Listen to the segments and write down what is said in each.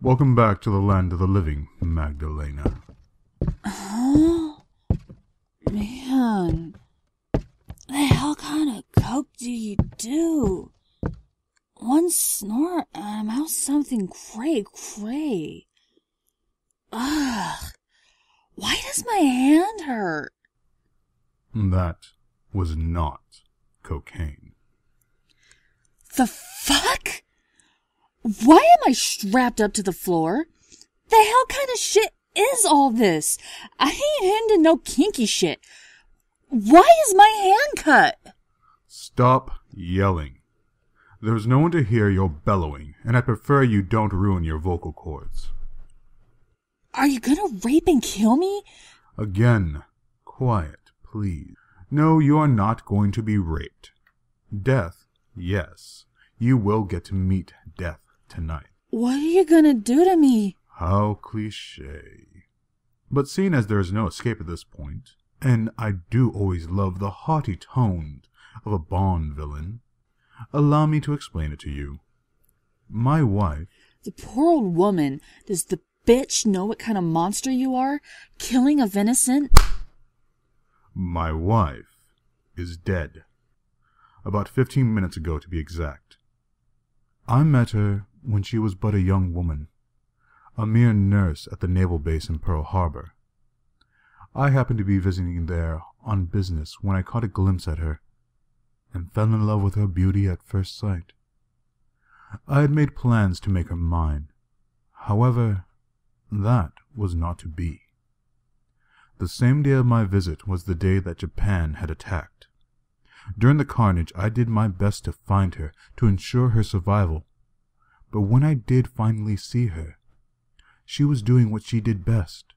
Welcome back to the land of the living, Magdalena. Huh? Man, the hell kind of coke do you do? One snort and I'm out something cray. Ugh. Why does my hand hurt? That was not cocaine. The fuck? Why am I strapped up to the floor? The hell kind of shit is all this? I ain't into no kinky shit. Why is my hand cut? Stop yelling. There's no one to hear your bellowing, and I prefer you don't ruin your vocal cords. Are you gonna rape and kill me? Again, quiet, please. No, you are not going to be raped. Death, yes. You will get to meet death tonight. What are you gonna do to me? How cliché. But seeing as there is no escape at this point, and I do always love the haughty tone of a Bond villain, allow me to explain it to you. My wife... The poor old woman. Does the bitch know what kind of monster you are? Killing of innocent? My wife is dead. About 15 minutes ago, to be exact. I met her when she was but a young woman, a mere nurse at the naval base in Pearl Harbor. I happened to be visiting there on business when I caught a glimpse at her, and fell in love with her beauty at first sight. I had made plans to make her mine. However, that was not to be. The same day of my visit was the day that Japan had attacked. During the carnage, I did my best to find her, to ensure her survival. But when I did finally see her, she was doing what she did best,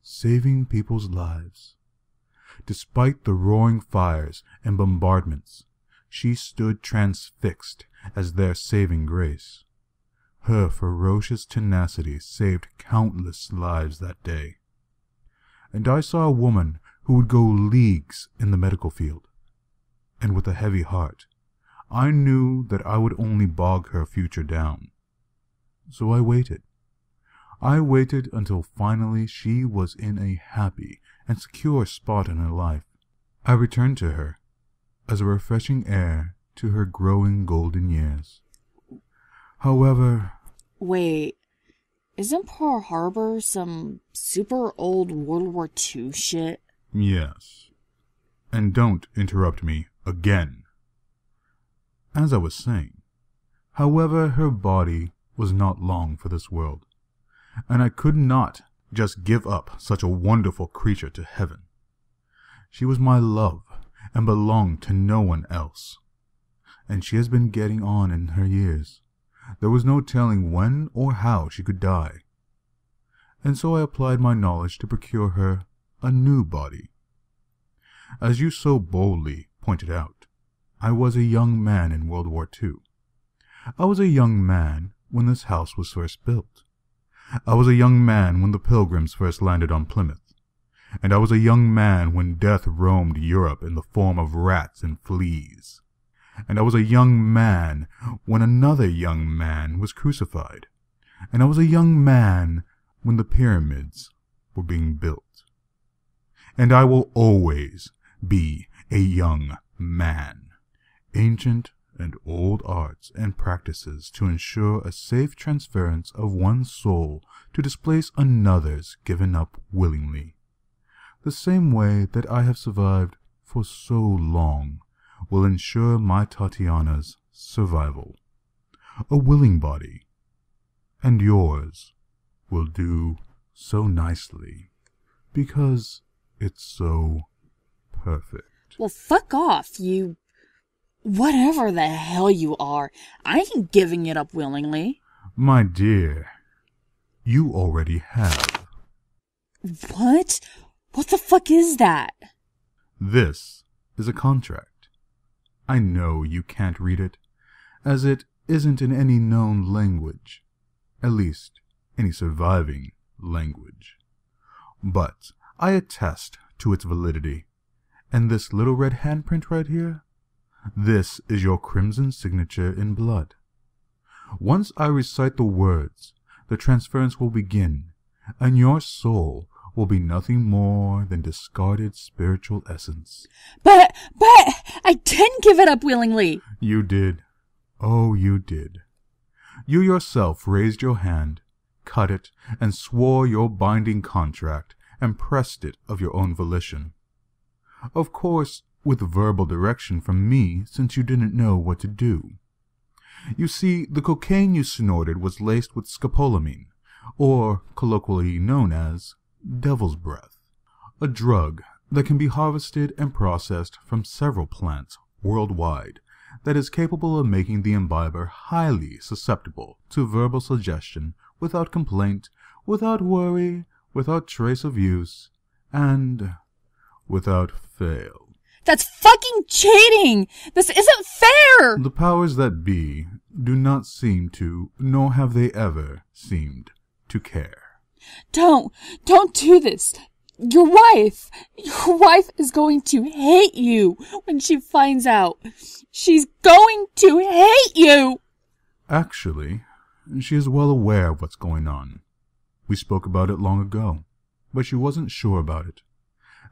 saving people's lives. Despite the roaring fires and bombardments, she stood transfixed as their saving grace. Her ferocious tenacity saved countless lives that day. And I saw a woman who would go leagues in the medical field. And with a heavy heart, I knew that I would only bog her future down. So I waited. I waited until finally she was in a happy and secure spot in her life. I returned to her as a refreshing heir to her growing golden years. However... Wait, isn't Pearl Harbor some super old World War II shit? Yes. And don't interrupt me again. As I was saying, however, her body was not long for this world, and I could not just give up such a wonderful creature to heaven. She was my love and belonged to no one else, and she has been getting on in her years. There was no telling when or how she could die, and so I applied my knowledge to procure her a new body. As you so boldly pointed out, I was a young man in World War II. I was a young man when this house was first built. I was a young man when the Pilgrims first landed on Plymouth. And I was a young man when death roamed Europe in the form of rats and fleas. And I was a young man when another young man was crucified. And I was a young man when the pyramids were being built. And I will always be a young man. Ancient and old arts and practices to ensure a safe transference of one's soul to displace another's given up willingly. The same way that I have survived for so long will ensure my Tatiana's survival. A willing body, and yours will do so nicely, because it's so perfect. Well, fuck off, you... whatever the hell you are. I ain't giving it up willingly. My dear, you already have. What? What the fuck is that? This is a contract. I know you can't read it, as it isn't in any known language, at least any surviving language. But I attest to its validity, and this little red handprint right here, this is your crimson signature in blood. Once I recite the words, the transference will begin, and your soul will be nothing more than discarded spiritual essence. But, I didn't give it up willingly. You did. Oh, you did. You yourself raised your hand, cut it, and swore your binding contract, and pressed it of your own volition. Of course, with verbal direction from me, since you didn't know what to do. You see, the cocaine you snorted was laced with scopolamine, or colloquially known as devil's breath, a drug that can be harvested and processed from several plants worldwide that is capable of making the imbiber highly susceptible to verbal suggestion without complaint, without worry, without trace of use, and without fail. That's fucking cheating! This isn't fair! The powers that be do not seem to, nor have they ever seemed to care. Don't do this. Your wife is going to hate you when she finds out. She's going to hate you! Actually, she is well aware of what's going on. We spoke about it long ago, but she wasn't sure about it.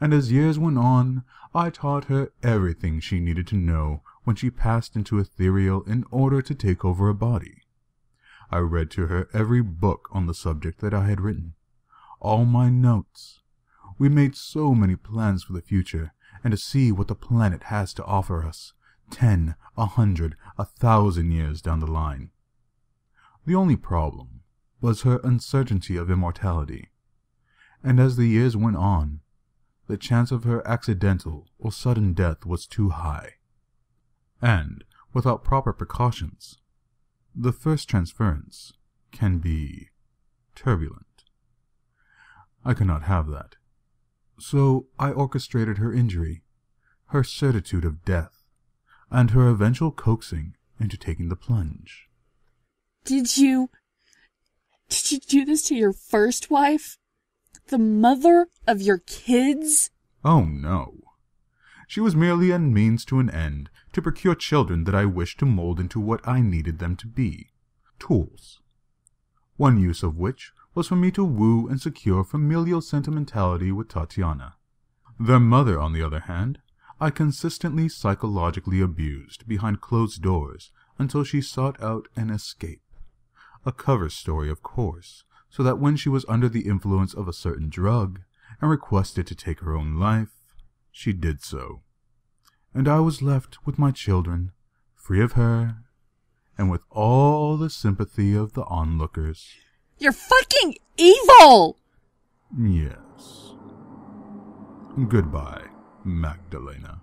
And as years went on, I taught her everything she needed to know when she passed into ethereal in order to take over a body. I read to her every book on the subject that I had written, all my notes. We made so many plans for the future, and to see what the planet has to offer us, 10, 100, 1,000 years down the line. The only problem was her uncertainty of immortality, and as the years went on, the chance of her accidental or sudden death was too high. And, without proper precautions, the first transference can be turbulent. I could not have that. So I orchestrated her injury, her certitude of death, and her eventual coaxing into taking the plunge. Did you do this to your first wife? The mother of your kids? Oh, no. She was merely a means to an end, to procure children that I wished to mold into what I needed them to be. Tools. One use of which was for me to woo and secure familial sentimentality with Tatiana. Their mother, on the other hand, I consistently psychologically abused behind closed doors until she sought out an escape. A cover story, of course, so that when she was under the influence of a certain drug and requested to take her own life, she did so. And I was left with my children, free of her, and with all the sympathy of the onlookers. You're fucking evil! Yes. Goodbye, Magdalena.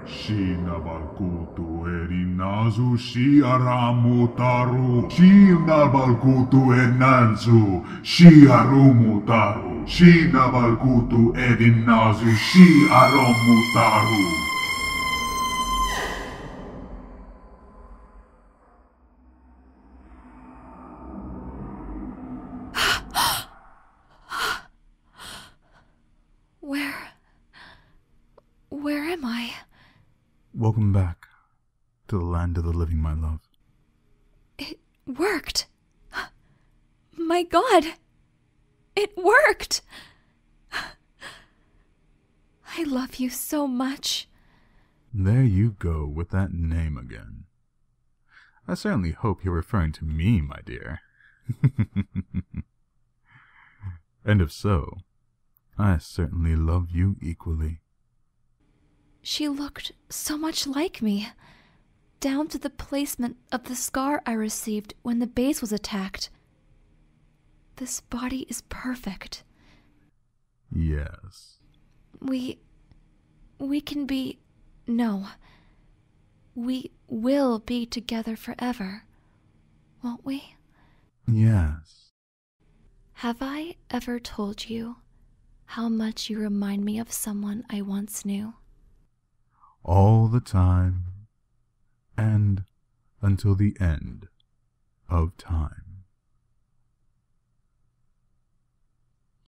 Shinabalkutu erinazu shiaramutaru. Shinabalkutu enanzu shiarumutaru. Shinabalkutu erinazu shiarumutaru. Where am I? Welcome back to the land of the living, my love. It worked. My God, it worked. I love you so much. There you go with that name again. I certainly hope you're referring to me, my dear. And if so, I certainly love you equally. She looked so much like me, down to the placement of the scar I received when the base was attacked. This body is perfect. Yes. We can be... No. We will be together forever, won't we? Yes. Have I ever told you how much you remind me of someone I once knew? All the time, and until the end of time.